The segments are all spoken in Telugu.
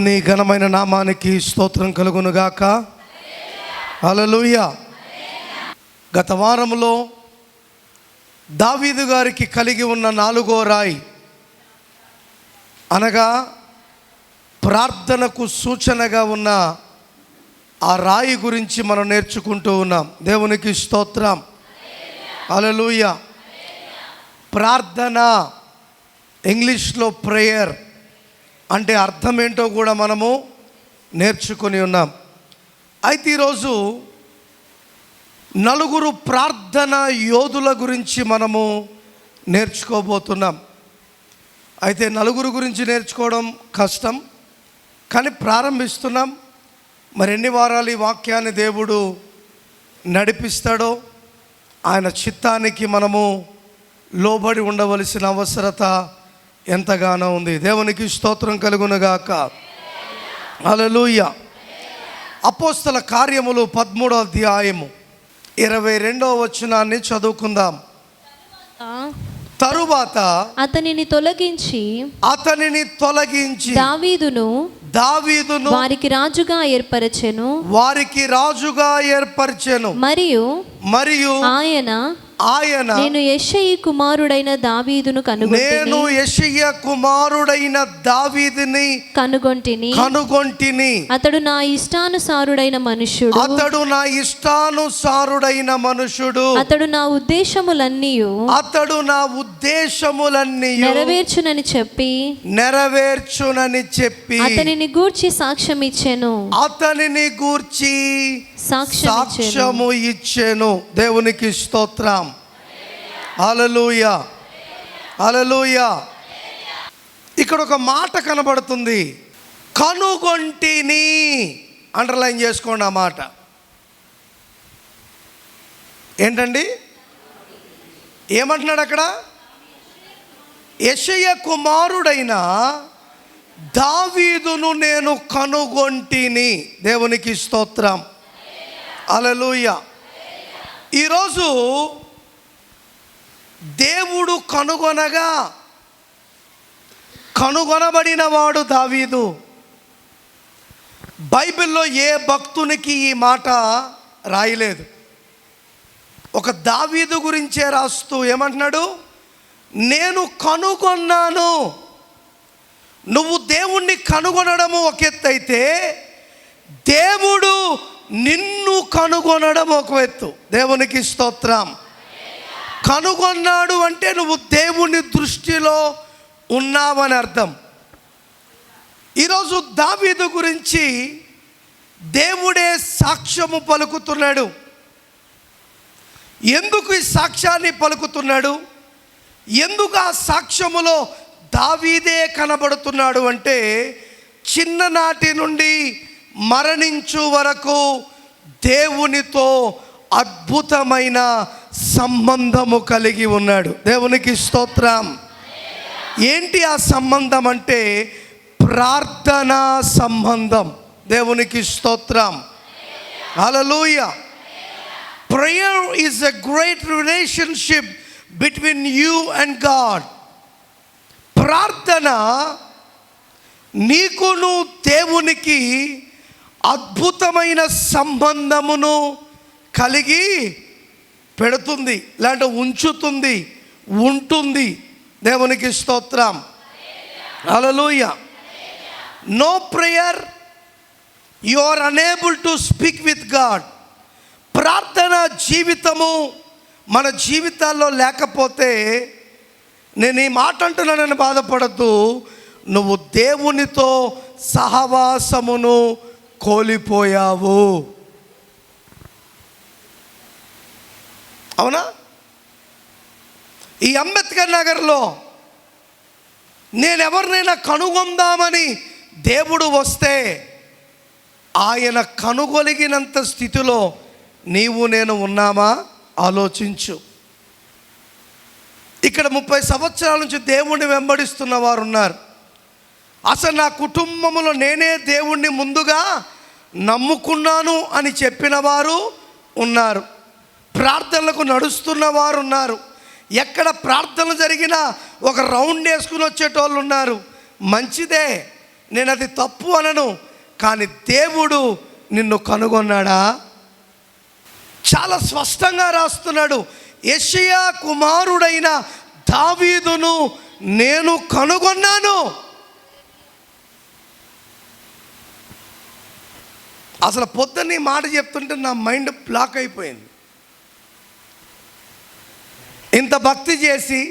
దేవుని ఘనమైన నామానికి స్తోత్రం కలుగునుగాక. హల్లెలూయా. గత వారంలో దావీదు గారికి కలిగి ఉన్న 4వ రాయి అనగా ప్రార్థనకు సూచనగా ఉన్న ఆ రాయి గురించి మనం నేర్చుకుంటూ ఉన్నాం. దేవునికి స్తోత్రం. హల్లెలూయా. ప్రార్థన, ఇంగ్లీష్లో ప్రేయర్ అంటే అర్థం ఏంటో కూడా మనము నేర్చుకొని ఉన్నాం. అయితే ఈరోజు 4 ప్రార్థన యోధుల గురించి మనము నేర్చుకోబోతున్నాం. అయితే 4 గురించి నేర్చుకోవడం కష్టం, కానీ ప్రారంభిస్తున్నాం. మరి ఎన్ని వారాలు ఈ వాక్యాన్ని దేవుడు నడిపిస్తాడో ఆయన చిత్తానికి మనము లోబడి ఉండవలసిన అవసరత ఎంతగానో ఉంది. దేవునికి స్తోత్రం కలుగునుగాక. హల్లెలూయా. అపోస్తల కార్యములు 13వ అధ్యాయము 22వ వచనాన్ని చదువుకుందాం. తరువాత అతనిని తొలగించి దావీదును వారికి రాజుగా ఏర్పరచెను. మరియు ఆయన నేను యెషయి కుమారుడైన దావీదుని కనుగొంటిని. అతడు నా ఇష్టానుసారుడైన మనుష్యుడు. అతడు నా ఉద్దేశములన్నీ నెరవేర్చునని చెప్పి అతనిని గూర్చి సాక్ష్యము ఇచ్చెను. దేవునికి స్తోత్రం. హల్లెలూయా. హల్లెలూయా. ఇక్కడ ఒక మాట కనబడుతుంది, కనుగొంటిని. అండర్లైన్ చేసుకోండి ఆ మాట. ఏంటండి, ఏమంటున్నాడు అక్కడ? యెషయ కుమారుడైన దావీదును నేను కనుగొంటిని. దేవునికి స్తోత్రం. హల్లెలూయా. ఈరోజు దేవుడు కనుగొనబడిన వాడు దావీదు. బైబిల్లో ఏ భక్తునికి ఈ మాట రాయలేదు. ఒక దావీదు గురించే రాస్తూ ఏమంటున్నాడు? నేను కనుగొన్నాను. నువ్వు దేవుణ్ణి కనుగొనడము ఒక ఎత్తు అయితే, దేవుడు నిన్ను కనుగొనడం ఒక ఎత్తు. దేవునికి స్తోత్రం. కనుగొన్నాడు అంటే నువ్వు దేవుని దృష్టిలో ఉన్నావని అర్థం. ఈరోజు దావీదు గురించి దేవుడే సాక్ష్యము పలుకుతున్నాడు. ఎందుకు ఈ సాక్ష్యాన్ని పలుకుతున్నాడు? ఎందుకు ఆ సాక్ష్యములో దావీదే కనబడుతున్నాడు అంటే, చిన్ననాటి నుండి మరణించు వరకు దేవునితో అద్భుతమైన సంబంధము కలిగి ఉన్నాడు. దేవునికి స్తోత్రం. ఏంటి ఆ సంబంధం అంటే ప్రార్థనా సంబంధం. దేవునికి స్తోత్రం. Hallelujah. Prayer is a great relationship between you and God. ప్రార్థన నీకును దేవునికి అద్భుతమైన సంబంధమును కలిగి పెడుతుంది, లేదంటే ఉంచుతుంది, ఉంటుంది. దేవునికి స్తోత్రం. Hallelujah. No prayer you are unable to speak with God. ప్రార్థన జీవితము మన జీవితాల్లో లేకపోతే, నేను ఈ మాట అంటున్నానని బాధపడద్దు, నువ్వు దేవునితో సహవాసమును కోల్పోయావు. అవునా? ఈ అంబేద్కర్ నగర్లో నేను ఎవరినైనా కనుగొందామని దేవుడు వస్తే, ఆయన కనుగొలిగినంత స్థితిలో నీవు నేను ఉన్నామా? ఆలోచించు. ఇక్కడ 30 సంవత్సరాల నుంచి దేవుణ్ణి వెంబడిస్తున్న వారు ఉన్నారు. అసలు నా కుటుంబంలో నేనే దేవుణ్ణి ముందుగా నమ్ముకున్నాను అని చెప్పిన వారు ఉన్నారు. ప్రార్థనలకు నడుస్తున్న వారు ఉన్నారు. ఎక్కడ ప్రార్థన జరిగినా ఒక రౌండ్ వేసుకుని వచ్చేటోళ్ళు ఉన్నారు. మంచిదే, నేను అది తప్పు అనను, కానీ దేవుడు నిన్ను కనుగొన్నాడా? చాలా స్పష్టంగా రాస్తున్నాడు, యెషయా కుమారుడైన దావీదును నేను కనుగొన్నాను. అసలు పొద్దున్న ఈ మాట చెప్తుంటే నా మైండ్ బ్లాక్ అయిపోయింది. ఇంత భక్తి చేసి,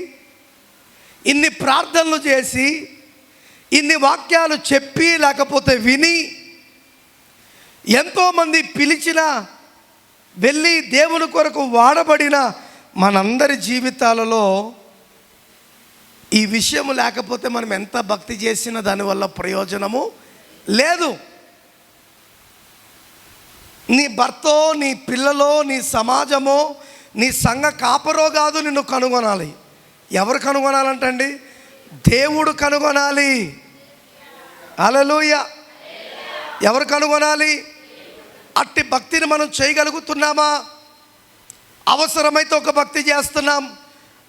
ఇన్ని ప్రార్థనలు చేసి, ఇన్ని వాక్యాలు చెప్పి లేకపోతే విని, ఎంతోమంది పిలిచిన వెళ్ళి దేవుని కొరకు వాడబడిన మనందరి జీవితాలలో ఈ విషయం లేకపోతే మనం ఎంత భక్తి చేసినా దానివల్ల ప్రయోజనము లేదు. నీ భర్తో, నీ పిల్లలో, నీ సమాజమో, నీ సంఘ కాపరో కాదు నిన్ను కనుగొనాలి. ఎవరు కనుగొనాలంటండి? దేవుడు కనుగొనాలి. హల్లెలూయా. ఎవరు కనుగొనాలి? అట్టి భక్తిని మనం చేయగలుగుతున్నామా? అవసరమైతే ఒక భక్తి చేస్తున్నాం,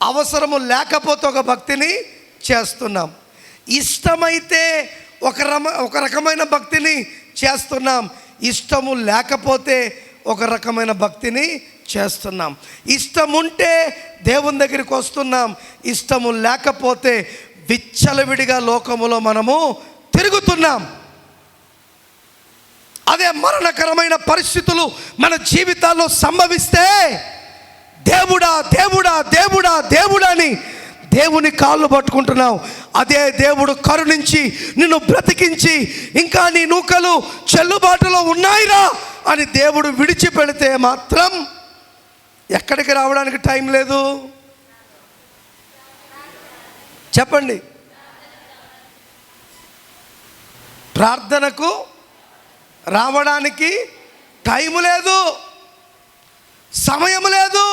అవసరము లేకపోతే ఒక భక్తిని చేస్తున్నాం. ఇష్టమైతే ఒక రకమైన భక్తిని చేస్తున్నాం, ఇష్టము లేకపోతే ఒక రకమైన భక్తిని చేస్తున్నాం. ఇష్టం ఉంటే దేవుని దగ్గరికి వస్తున్నాం, ఇష్టము లేకపోతే విచ్చలవిడిగా లోకములో మనము తిరుగుతున్నాం. అదే మరణకరమైన పరిస్థితులు మన జీవితాల్లో సంభవిస్తే దేవుడా దేవుడా దేవుడా దేవుడా అని దేవుని కాళ్ళు పట్టుకుంటున్నావు. అదే దేవుడు కరుణించి నిన్ను బ్రతికించి ఇంకా నీ నూకలు చెల్లుబాటులో ఉన్నాయిరా అని దేవుడు విడిచిపెడితే మాత్రం ఎక్కడికి రావడానికి టైం లేదు. చెప్పండి. ప్రార్థనకు రావడానికి టైం లేదు, సమయం లేదు.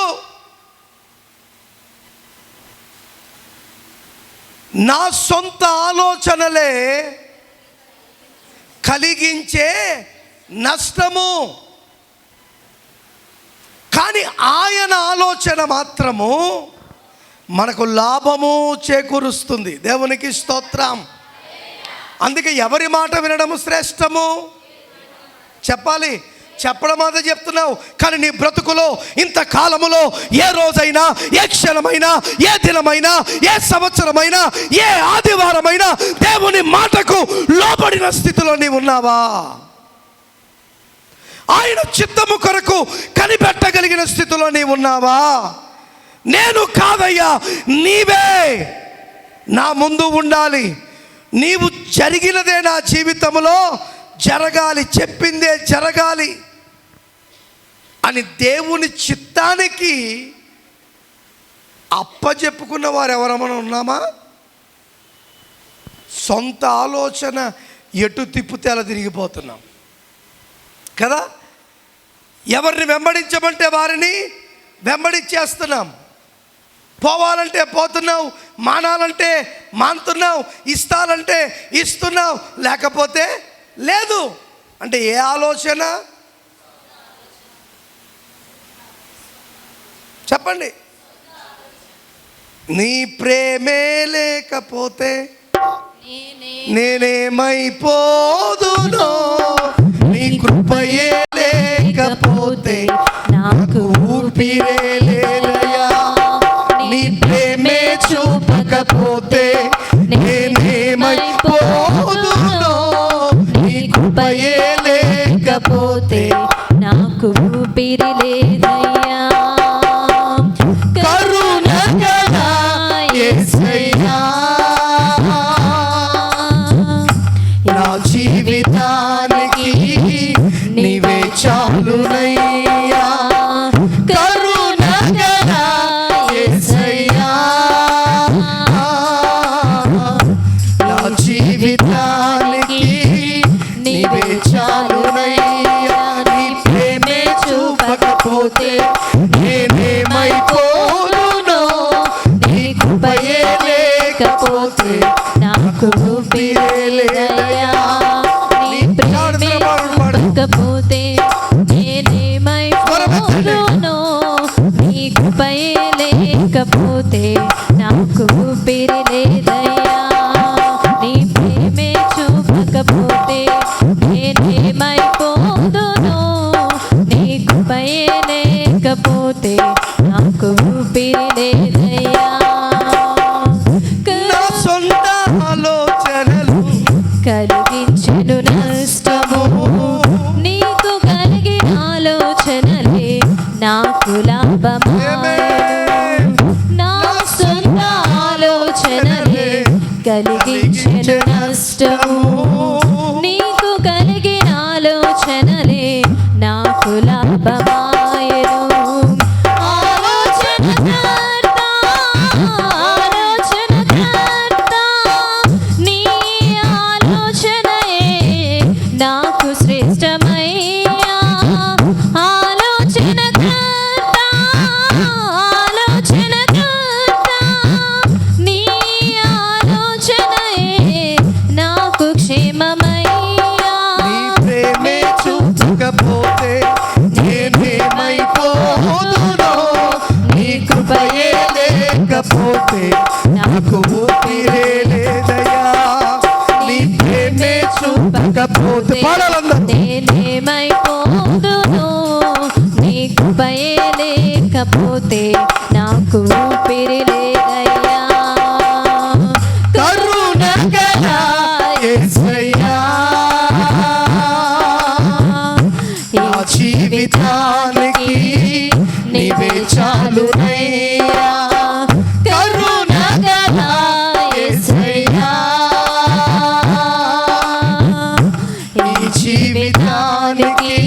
నా సొంత ఆలోచనలే కలిగించే నష్టము, కానీ ఆయన ఆలోచన మాత్రము మనకు లాభము చేకూరుస్తుంది. దేవునికి స్తోత్రం. అందుకే ఎవరి మాట వినడము శ్రేష్టము? చెప్పాలి, చెప్పడం మాత్రం చెప్తున్నావు, కానీ నీ బ్రతుకులో ఇంతకాలములో ఏ రోజైనా, ఏ క్షణమైనా, ఏ దినమైనా, ఏ సంవత్సరమైనా, ఏ ఆదివారమైనా దేవుని మాటకు లోబడిన స్థితిలో నీవు ఉన్నావా? ఆయన చిత్తము కొరకు కనిపెట్టగలిగిన స్థితిలో నీవు ఉన్నావా? నేను కాదయ్యా, నీవే నా ముందు ఉండాలి, నీవు జరిగినదే నా జీవితంలో జరగాలి, చెప్పిందే జరగాలి అని దేవుని చిత్తానికి అప్పచెప్పుకున్న వారు ఎవరమైనా ఉన్నామా? సొంత ఆలోచన ఎటు తిప్పితే అలా తిరిగిపోతున్నాం కదా. ఎవరిని వెంబడించమంటే వారిని వెంబడించేస్తున్నాం. పోవాలంటే పోతున్నావు, మానాలంటే మానుతున్నావు, ఇస్తానంటే ఇస్తున్నావు, లేకపోతే లేదు. అంటే ఏ ఆలోచన? చెప్పండి. నీ ప్రేమే లేకపోతే నేనేమైపోదునో, నీ కృపయే లేకపోతే నాకు ఊపిరే లేదయ్యా, నీ ప్రేమే చూపకపోతే నేనేమైపోదునో, నీ కృపయే లేకపోతే నాకు ఊపిరి లేదయ్యా. కరుణగల యేసయ్యా, నా జీవితానికి నీవే చాలునయ్యా. కరుణగల యేసయ్యా, నా జీవితానికి నీవే చాలునయ్యా. నీ ప్రేమే చూపకపోతే నేనేమైపోదునో, నీ కృపయే లేకపోతే నాకు ఊపిరి లేదయ్యా. నీ ప్రేమే చూపకపోతే నేనేమైపోదునో, నీ కృపయే లేకపోతే నాకు ఊపిరి లేదయ్యా. నీ ప్రేమే చూపకపోతే లాభమాయెను. నా సొంత ఆలోచనలే కలిగించెను నష్టము. నీకు కలిగిన ఆలోచనలే నాకు లాభమాయెను. ఆలోచనకర్త, ఆలోచనకర్త, నీ ఆలోచనయే నాకు శ్రేష్టమయ్యా. ఆలోచనకర్త, ఆలోచనకర్త, నీ ఆలోచనయే నాకు క్షేమమయ్యా. నీ ప్రేమే చూపకపోతే నేనేమైపోదునో, నీ కృపయే లేకపోతే నాకు ఊపిరే లేదయ్యా. నీ ప్రేమే చూపకపోతే పాడాలందరూ. నేనేమైపోదును, నీ కృపయే లేకపోతే నాకు ఊపిరి లేదయ్యా. కరుణ గల యేసయ్యా, ఈ జీవితానికి నీవే చాలునయ్యా. కరుణ గల యేసయ్యా, ఈ జీవితానికి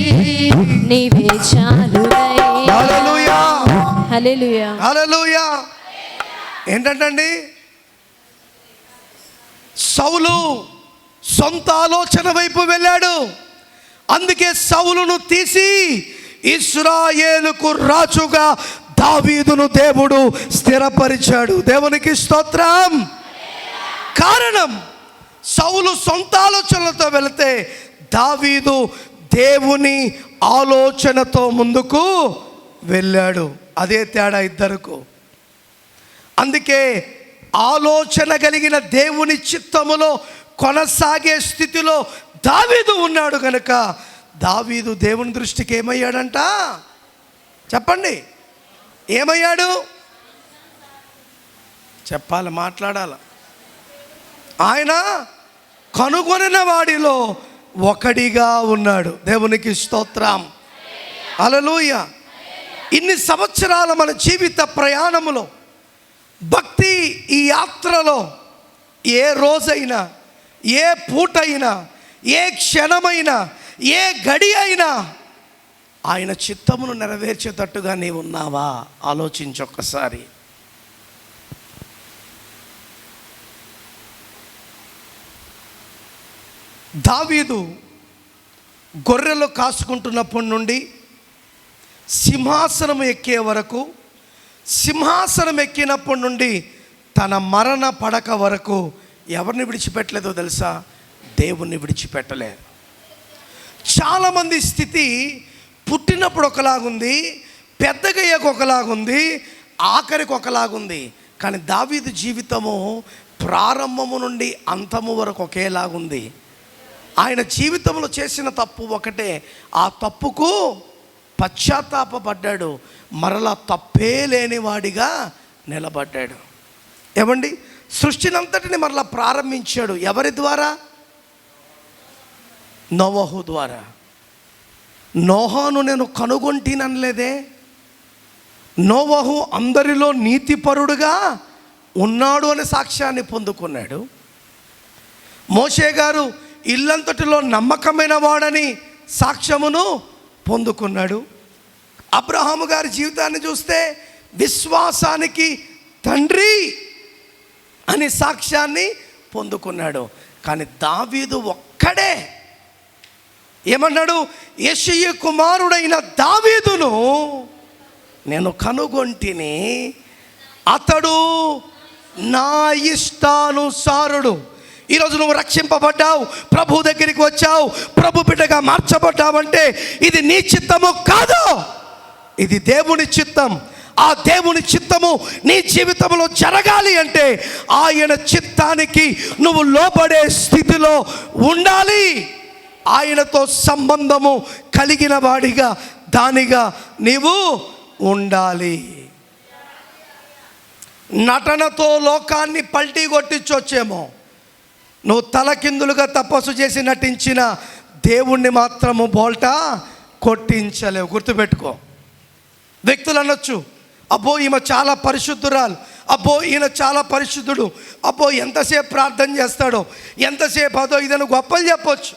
నీవే చాలునయ్యా. హల్లెలూయా, హల్లెలూయా. హల్లెలూయా. ఏంటంటండి, సౌలు సొంత ఆలోచన వైపు వెళ్ళాడు. అందుకే సౌలును తీసి ఇశ్రాయేలుకు రాజుగా దావీదును దేవుడు స్థిరపరిచాడు. దేవునికి స్తోత్రం. కారణం, సౌలు సొంత ఆలోచనలతో వెళితే దావీదు దేవుని ఆలోచనతో ముందుకు వెళ్ళాడు. అదే తేడా ఇద్దరుకు. అందుకే ఆలోచన కలిగిన దేవుని చిత్తములో కొనసాగే స్థితిలో దావీదు ఉన్నాడు కనుక దావీదు దేవుని దృష్టికి ఏమయ్యాడంట? చెప్పండి, ఏమయ్యాడు? చెప్పాలి, మాట్లాడాలి. ఆయన కనుగొనిన వాడిలో ఒకడిగా ఉన్నాడు. దేవునికి స్తోత్రం. హల్లెలూయా. ఇన్ని సంవత్సరాల మన జీవిత ప్రయాణములో, భక్తి ఈ యాత్రలో ఏ రోజైనా, ఏ పూటైనా, ఏ క్షణమైనా, ఏ గడి అయినా ఆయన చిత్తమును నెరవేర్చేటట్టుగా నీవు ఉన్నావా? ఆలోచించొక్కసారి. దావీదు గొర్రెలు కాసుకుంటున్నప్పటి నుండి సింహాసనం ఎక్కే వరకు, సింహాసనం ఎక్కినప్పటి నుండి తన మరణ పడక వరకు ఎవరిని విడిచిపెట్టలేదో తెలుసా? దేవుణ్ణి విడిచిపెట్టలే. చాలామంది స్థితి పుట్టినప్పుడు ఒకలాగుంది, పెద్దగయ్యాక ఒకలాగుంది, ఆఖరికి ఒకలాగుంది. కానీ దావీదు జీవితము ప్రారంభము నుండి అంతము వరకు ఒకేలాగుంది. ఆయన జీవితంలో చేసిన తప్పు ఒకటే, ఆ తప్పుకు పశ్చాత్తాపడ్డాడు, మరలా తప్పే లేనివాడిగా నిలబడ్డాడు. ఏమండి, సృష్టినంతటిని మరలా ప్రారంభించాడు. ఎవరి ద్వారా? నోవహు ద్వారా. నోహాను నేను కనుగొంటిననలేదే. నోవహు అందరిలో నీతిపరుడుగా ఉన్నాడు అనే సాక్ష్యాన్ని పొందుకున్నాడు. మోషే గారు ఇల్లంతటిలో నమ్మకమైన వాడని సాక్ష్యమును పొందుకున్నాడు. అబ్రహాము గారి జీవితాన్ని చూస్తే విశ్వాసానికి తండ్రి అని సాక్ష్యాన్ని పొందుకున్నాడు. కానీ దావీదు ఒక్కడే ఏమన్నాడు? యెషయి కుమారుడైన దావీదును నేను కనుగొంటిని, అతడు నా ఇష్టానుసారుడు. ఈరోజు నువ్వు రక్షింపబడ్డావు, ప్రభు దగ్గరికి వచ్చావు, ప్రభు బిడ్డగా మార్చబడ్డావంటే ఇది నీ చిత్తము కాదు, ఇది దేవుని చిత్తం. ఆ దేవుని చిత్తము నీ జీవితంలో జరగాలి అంటే ఆయన చిత్తానికి నువ్వు లోబడే స్థితిలో ఉండాలి. ఆయనతో సంబంధము కలిగిన వాడిగా, దానిగా నీవు ఉండాలి. నటనతో లోకాన్ని పల్టీ కొట్టించొచ్చేమో, నువ్వు తలకిందులుగా తపస్సు చేసి నటించిన దేవుణ్ణి మాత్రము బోల్టా కొట్టించలేవు. గుర్తుపెట్టుకో. వ్యక్తులు అనొచ్చు, అబ్బో ఈమె చాలా పరిశుద్ధురాలు, అబ్బో ఈయన చాలా పరిశుద్ధుడు, అబ్బో ఎంతసేపు ప్రార్థన చేస్తాడో, ఎంతసేపు అదో ఇదని గొప్పలు చెప్పొచ్చు.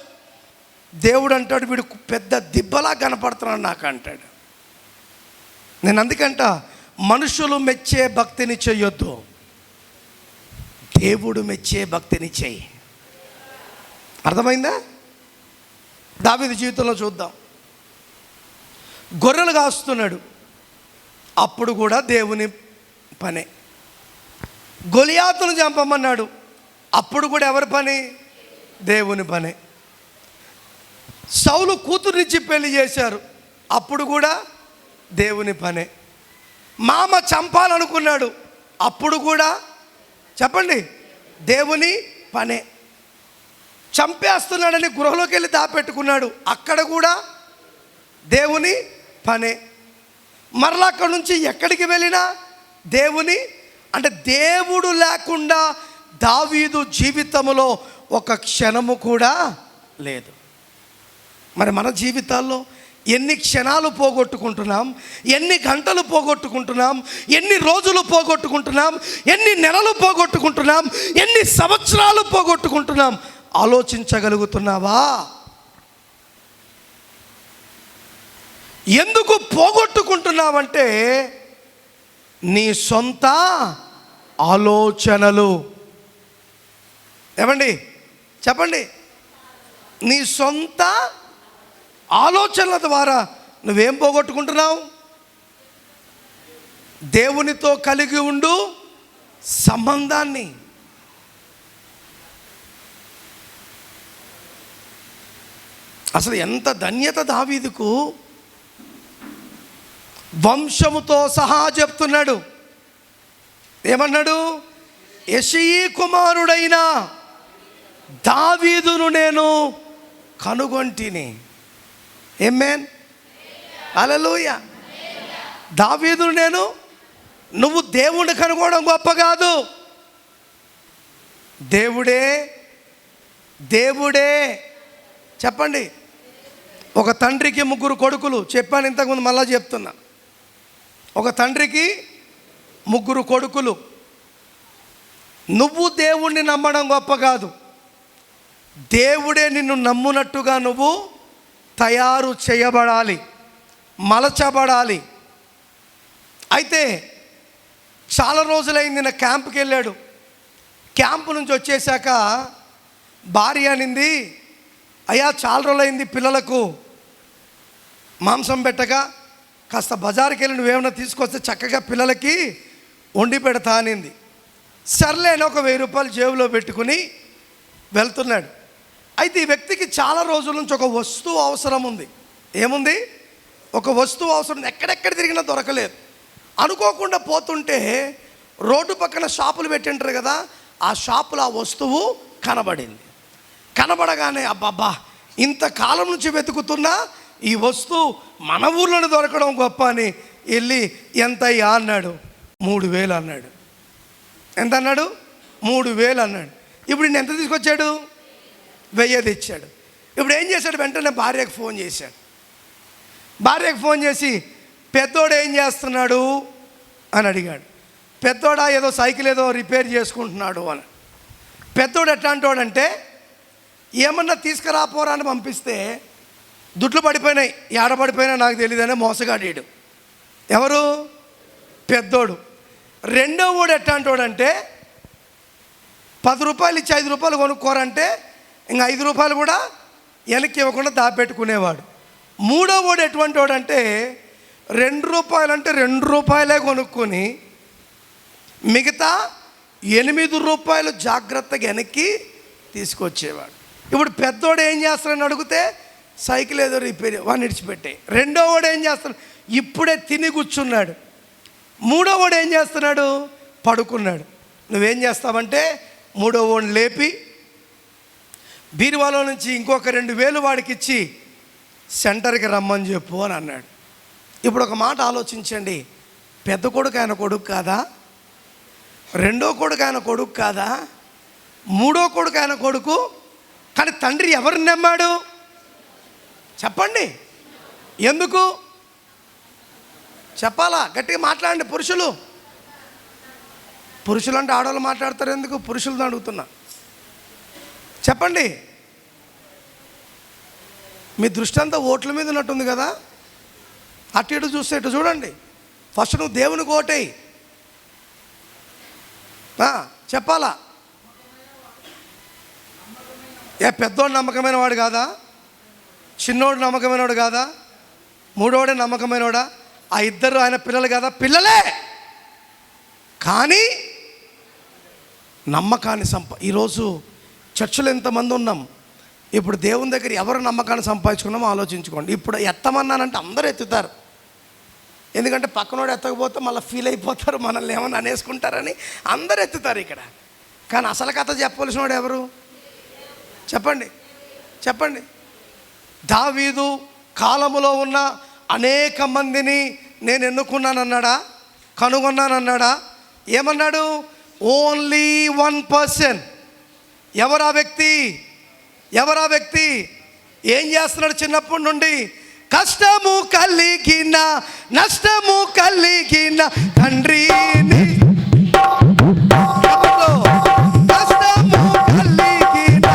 దేవుడు అంటాడు, వీడు పెద్ద దిబ్బలా కనపడుతున్నాడు నాకు అంటాడు. నేను అందుకంట మనుషులు మెచ్చే భక్తిని చెయ్యొద్దు, దేవుడు మెచ్చే భక్తిని చెయ్యి. అర్థమైందా? దావీదు జీవితంలో చూద్దాం. గొర్రెలు కాస్తున్నాడు, అప్పుడు కూడా దేవుని పనే. గొలియాతును చంపమన్నాడు, అప్పుడు కూడా ఎవరి పని? దేవుని పనే. సౌలు కూతురునిచ్చి పెళ్లి చేశారు, అప్పుడు కూడా దేవుని పనే. మామ చంపాలనుకున్నాడు, అప్పుడు కూడా చెప్పండి దేవుని పనే. చంపేస్తున్నాడని గృహలోకి వెళ్ళి దాపెట్టుకున్నాడు, అక్కడ కూడా దేవుని పనే. మరలా అక్కడి నుంచి ఎక్కడికి వెళ్ళినా దేవుని, అంటే దేవుడు లేకుండా దావీదు జీవితంలో ఒక క్షణము కూడా లేదు. మరి మన జీవితాల్లో ఎన్ని క్షణాలు పోగొట్టుకుంటున్నాం, ఎన్ని గంటలు పోగొట్టుకుంటున్నాం, ఎన్ని రోజులు పోగొట్టుకుంటున్నాం, ఎన్ని నెలలు పోగొట్టుకుంటున్నాం, ఎన్ని సంవత్సరాలు పోగొట్టుకుంటున్నాం, ఆలోచించగలుగుతున్నావా? ఎందుకు పోగొట్టుకుంటున్నావంటే నీ సొంత ఆలోచనలు. ఏమండి చెప్పండి, నీ సొంత ఆలోచనల ద్వారా నువ్వేం పోగొట్టుకుంటున్నావు? దేవునితో కలిగి ఉండు సంబంధాన్ని. అసలు ఎంత ధన్యత దావీదుకు, వంశముతో సహా చెప్తున్నాడు. ఏమన్నాడు? యెషయి కుమారుడైన దావీదును నేను కనుగొంటిని. ఆమేన్, హల్లెలూయా. దావీదును నేను, నువ్వు దేవుణ్ణి కనుగొనడం గొప్ప కాదు, దేవుడే దేవుడే. చెప్పండి, ఒక తండ్రికి ముగ్గురు కొడుకులు, చెప్పాను ఇంతకుముందు, మళ్ళా చెప్తున్నా. ఒక తండ్రికి ముగ్గురు కొడుకులు. నువ్వు దేవుణ్ణి నమ్మడం గొప్ప కాదు, దేవుడే నిన్ను నమ్మునట్టుగా నువ్వు తయారు చేయబడాలి, మలచబడాలి. అయితే చాలా రోజులైంది నా క్యాంప్కి వెళ్ళాడు. క్యాంపు నుంచి వచ్చేసాక భార్య అనింది, అయ్యా చాలా రోజులైంది పిల్లలకు మాంసం పెట్టగా, కాస్త బజారుకి వెళ్ళి నువ్వేమైనా తీసుకొస్తే చక్కగా పిల్లలకి వండి పెడతా అనింది. సర్లే అని ఒక 1000 రూపాయలు జేబులో పెట్టుకుని వెళ్తున్నాడు. అయితే ఈ వ్యక్తికి చాలా రోజుల నుంచి ఒక వస్తువు అవసరం ఉంది. ఏముంది? ఒక వస్తువు అవసరం, ఎక్కడెక్కడ తిరిగినా దొరకలేదు. అనుకోకుండా పోతుంటే రోడ్డు పక్కన షాపులు పెట్టింటారు కదా, ఆ షాపులో ఆ వస్తువు కనబడింది. కనబడగానే అబ్బబ్బా, ఇంతకాలం నుంచి వెతుకుతున్నా ఈ వస్తువు మన ఊర్లోనే దొరకడం గొప్ప అని వెళ్ళి ఎంతయ్యా అన్నాడు. 3000 అన్నాడు. ఎంత అన్నాడు? 3000 అన్నాడు. ఇప్పుడు నేను ఎంత తీసుకొచ్చాడు? 1000 తెచ్చాడు. ఇప్పుడు ఏం చేశాడు? వెంటనే భార్యకు ఫోన్ చేశాడు. భార్యకు ఫోన్ చేసి, పెద్దోడు ఏం చేస్తున్నాడు అని అడిగాడు. పెద్దోడా ఏదో సైకిల్ ఏదో రిపేర్ చేసుకుంటున్నాడు అని. పెద్దోడు ఎట్లాంటి వాడంటే, ఏమన్నా తీసుకురాపోరా అని పంపిస్తే దుడ్లు పడిపోయినాయి, ఏడబడిపోయినా నాకు తెలియదనే మోసగాడీడు. ఎవరు? పెద్దోడు. రెండో వాడు ఎట్లాంటి వాడంటే, 10 రూపాయలు ఇచ్చి 5 రూపాయలు కొనుక్కోరంటే ఇంకా 5 రూపాయలు కూడా వెనక్కి ఇవ్వకుండా దాపెట్టుకునేవాడు. మూడో వాడు ఎటువంటి వాడు అంటే, 2 రూపాయలు అంటే 2 రూపాయలే కొనుక్కొని మిగతా 8 రూపాయలు జాగ్రత్తగా వెనక్కి తీసుకొచ్చేవాడు. ఇప్పుడు పెద్దోడు ఏం చేస్తాడని అడిగితే, సైకిల్ ఏదో రిపేర్, వాడిని విడిచిపెట్టే. రెండో వాడు ఏం చేస్తాడు? ఇప్పుడే తిని కూర్చున్నాడు. మూడో వాడు ఏం చేస్తున్నాడు? పడుకున్నాడు. నువ్వేం చేస్తావంటే, మూడో వాడిని లేపి బీరువాలో నుంచి ఇంకొక 2000 వాడికి ఇచ్చి సెంటర్కి రమ్మని చెప్పు అని అన్నాడు. ఇప్పుడు ఒక మాట ఆలోచించండి, పెద్ద కొడుకు ఆయన కొడుకు కాదా? రెండో కొడుకు ఆయన కొడుకు కాదా? మూడో కొడుకు ఆయన కొడుకు. కానీ తండ్రి ఎవరిని నమ్మాడు? చెప్పండి. ఎందుకు? చెప్పాలా? గట్టిగా మాట్లాడండి పురుషులు. పురుషులు అంటే ఆడవాళ్ళు మాట్లాడతారు ఎందుకు? పురుషులను అడుగుతున్నా, చెప్పండి. మీ దృష్టి అంతా ఓట్ల మీద ఉన్నట్టుంది కదా. అటు ఇటు చూస్తే ఇటు చూడండి. ఫస్ట్ నువ్వు దేవునికి ఓటేయి. చెప్పాలా? పెద్దోడు నమ్మకమైన వాడు కాదా? చిన్నోడు నమ్మకమైనవాడు కాదా? మూడోడే నమ్మకమైనవాడా? ఆ ఇద్దరు ఆయన పిల్లలు కాదా? పిల్లలే. కానీ నమ్మకాన్ని ఈరోజు చర్చలు ఎంతమంది ఉన్నాం, ఇప్పుడు దేవుని దగ్గర ఎవరు నమ్మకాన్ని సంపాదించుకున్నామో ఆలోచించుకోండి. ఇప్పుడు ఎత్తమన్నానంటే అందరూ ఎత్తుతారు, ఎందుకంటే పక్కనోడు ఎత్తకపోతే మళ్ళీ ఫీల్ అయిపోతారు, మనల్ని ఏమన్నా అనేసుకుంటారని అందరూ ఎత్తుతారు ఇక్కడ. కానీ అసలు కథ చెప్పవలసిన వాడు ఎవరు? చెప్పండి, చెప్పండి. దావీదు కాలములో ఉన్న అనేక మందిని నేను ఎన్నుకున్నానన్నాడా? కనుగొన్నానన్నాడా? ఏమన్నాడు? Only 1 person. ఎవరా వ్యక్తి? ఎవరా వ్యక్తి? ఏం చేస్తున్నాడు చిన్నప్పటి నుండి? కష్టము కలిగిన నష్టము కలిగిన తండ్రిని, కష్టము కలిగిన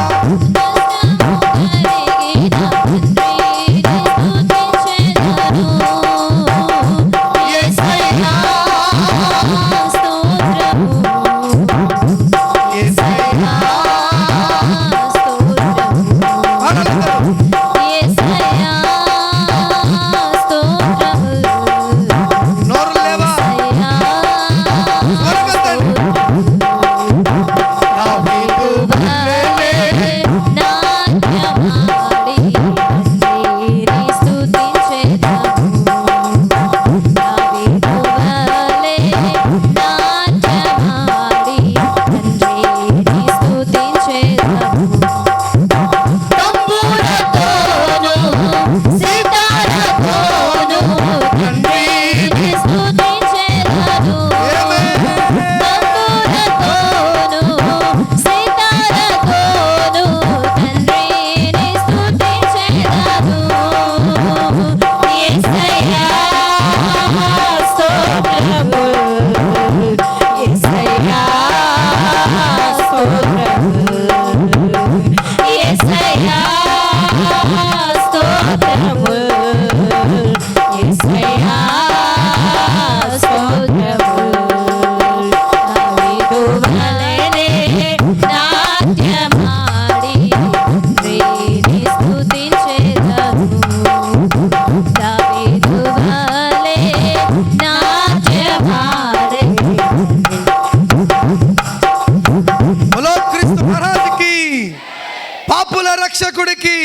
రక్షకుడికి,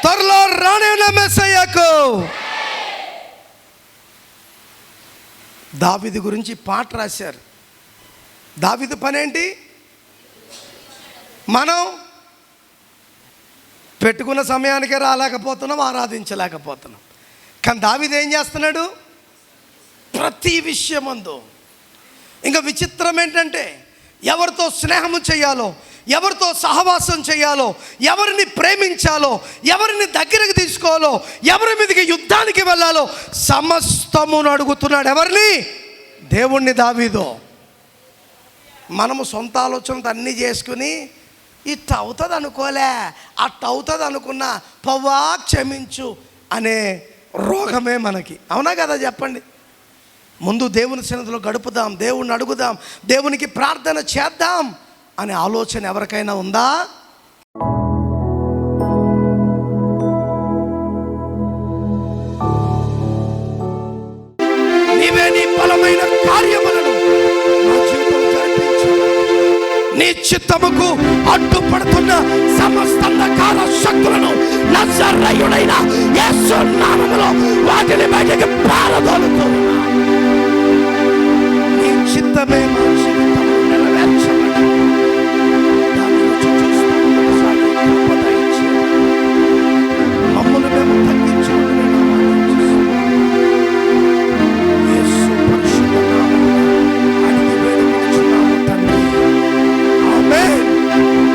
త్వరలో రానున్న మెస్సయ్యకు. దావీదు గురించి పాట రాశారు. దావీదు పనేంటి? మనం పెట్టుకున్న సమయానికే రాలేకపోతున్నాం, ఆరాధించలేకపోతున్నాం. కానీ దావీదు ఏం చేస్తున్నాడు? ప్రతి విషయమందు. ఇంకా విచిత్రం ఏంటంటే, ఎవరితో స్నేహము చేయాలో, ఎవరితో సహవాసం చేయాలో, ఎవరిని ప్రేమించాలో, ఎవరిని దగ్గరకు తీసుకోవాలో, ఎవరి మీదకి యుద్ధానికి వెళ్ళాలో సమస్తమును అడుగుతున్నాడు. ఎవరిని? దేవుణ్ణి. దావీదు. మనము సొంత ఆలోచనతో అన్నీ చేసుకుని ఇట్ట అవుతుంది అనుకోలే, అట్ట అవుతుంది అనుకున్నా పవ్వా క్షమించు అనే రోగమే మనకి. అవునా కదా? చెప్పండి. ముందు దేవుని సన్నిధిలో గడుపుదాం, దేవుణ్ణి అడుగుదాం, దేవునికి ప్రార్థన చేద్దాం అనే ఆలోచన ఎవరికైనా ఉందా? నీవే నీ బలమైన కార్యములను నా జీవితంలో జరిపించు. నీ చిత్తముకు అడ్డుపడుతున్న సమస్త అంధకార శక్తులను నజరేయుడైన యేసు నామములో వాటిని బయటికి